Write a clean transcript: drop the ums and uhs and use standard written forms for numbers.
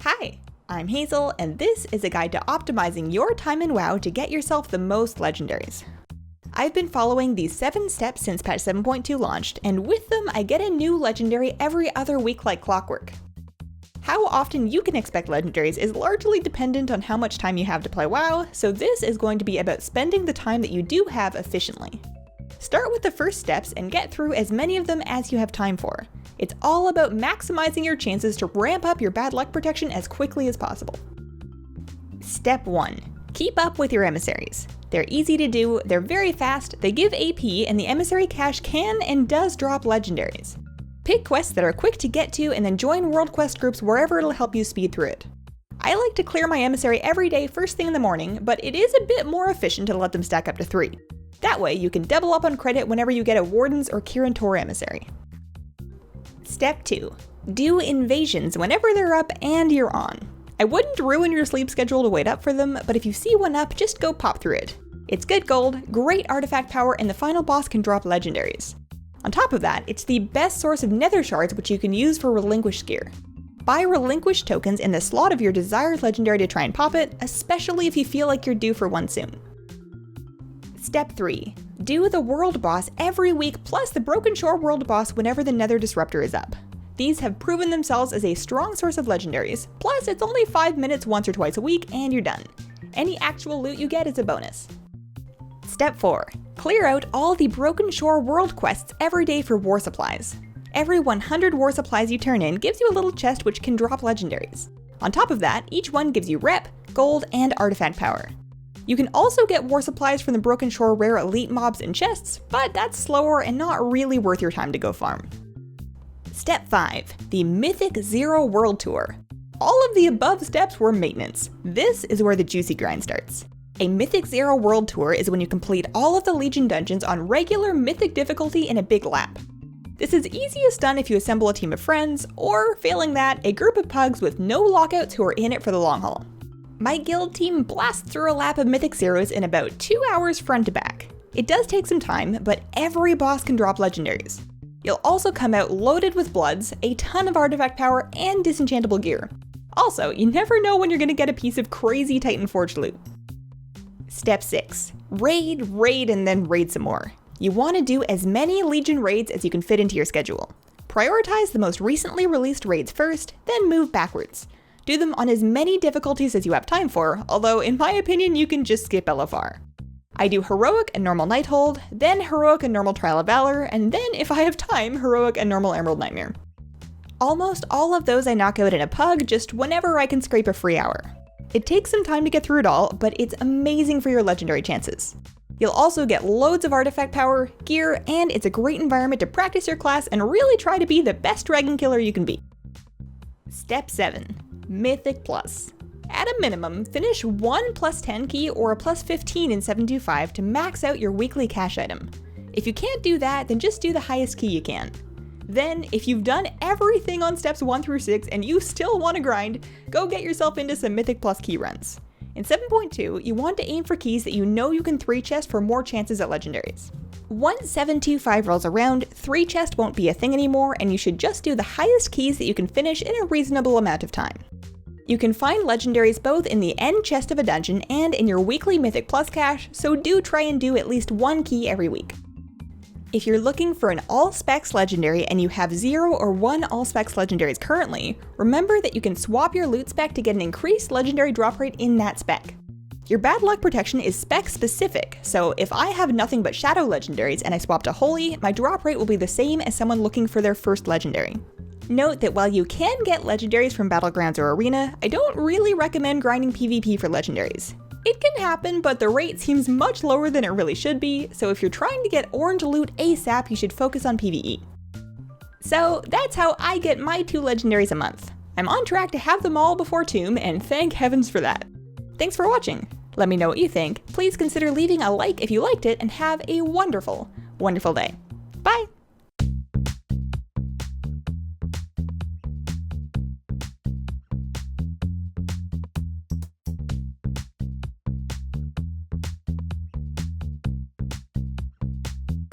Hi, I'm Hazel, and this is a guide to optimizing your time in WoW to get yourself the most legendaries. I've been following these 7 steps since patch 7.2 launched, and with them I get a new legendary every other week like clockwork. How often you can expect legendaries is largely dependent on how much time you have to play WoW, so this is going to be about spending the time that you do have efficiently. Start with the first steps and get through as many of them as you have time for. It's all about maximizing your chances to ramp up your bad luck protection as quickly as possible. Step 1. Keep up with your emissaries. They're easy to do, they're very fast, they give AP, and the emissary cache can and does drop legendaries. Pick quests that are quick to get to and then join world quest groups wherever it'll help you speed through it. I like to clear my emissary every day first thing in the morning, but it is a bit more efficient to let them stack up to 3. That way you can double up on credit whenever you get a Warden's or Kirin Tor emissary. Step 2. Do invasions whenever they're up and you're on. I wouldn't ruin your sleep schedule to wait up for them, but if you see one up, just go pop through it. It's good gold, great artifact power, and the final boss can drop legendaries. On top of that, it's the best source of nether shards which you can use for relinquished gear. Buy relinquished tokens in the slot of your desired legendary to try and pop it, especially if you feel like you're due for one soon. Step 3. Do the world boss every week plus the Broken Shore world boss whenever the nether disruptor is up. These have proven themselves as a strong source of legendaries, plus it's only 5 minutes once or twice a week and you're done. Any actual loot you get is a bonus. Step 4. Clear out all the Broken Shore world quests every day for war supplies. Every 100 war supplies you turn in gives you a little chest which can drop legendaries. On top of that, each one gives you rep, gold, and artifact power. You can also get war supplies from the Broken Shore rare elite mobs and chests, but that's slower and not really worth your time to go farm. Step 5. The Mythic 0 World Tour. All of the above steps were maintenance. This is where the juicy grind starts. A Mythic 0 World Tour is when you complete all of the Legion dungeons on regular Mythic difficulty in a big lap. This is easiest done if you assemble a team of friends, or failing that, a group of pugs with no lockouts who are in it for the long haul. My guild team blasts through a lap of Mythic Zeros in about 2 hours front to back. It does take some time, but every boss can drop legendaries. You'll also come out loaded with bloods, a ton of artifact power, and disenchantable gear. Also, you never know when you're going to get a piece of crazy Titan Forged loot. Step 6. Raid, and then raid some more. You want to do as many Legion raids as you can fit into your schedule. Prioritize the most recently released raids first, then move backwards. Do them on as many difficulties as you have time for, although in my opinion you can just skip LFR. I do Heroic and Normal Nighthold, then Heroic and Normal Trial of Valor, and then if I have time, Heroic and Normal Emerald Nightmare. Almost all of those I knock out in a pug just whenever I can scrape a free hour. It takes some time to get through it all, but it's amazing for your legendary chances. You'll also get loads of artifact power, gear, and it's a great environment to practice your class and really try to be the best dragon killer you can be. Step 7. Mythic Plus. At a minimum, finish one +10 key or a +15 in 7.2.5 to max out your weekly cash item. If you can't do that, then just do the highest key you can. Then, if you've done everything on steps 1 through 6 and you still want to grind, go get yourself into some Mythic Plus key runs. In 7.2, you want to aim for keys that you know you can 3 chest for more chances at legendaries. Once 7.2.5 rolls around, 3 chest won't be a thing anymore and you should just do the highest keys that you can finish in a reasonable amount of time. You can find legendaries both in the end chest of a dungeon and in your weekly Mythic Plus cache, so do try and do at least 1 key every week. If you're looking for an all-specs legendary and you have 0 or 1 all-specs legendaries currently, remember that you can swap your loot spec to get an increased legendary drop rate in that spec. Your bad luck protection is spec specific, so if I have nothing but shadow legendaries and I swap to holy, my drop rate will be the same as someone looking for their first legendary. Note that while you can get legendaries from Battlegrounds or Arena, I don't really recommend grinding PvP for legendaries. It can happen, but the rate seems much lower than it really should be, so if you're trying to get orange loot ASAP, you should focus on PvE. So that's how I get my 2 legendaries a month. I'm on track to have them all before Tomb, and thank heavens for that. Thanks for watching. Let me know what you think. Please consider leaving a like if you liked it, and have a wonderful, wonderful day. Bye!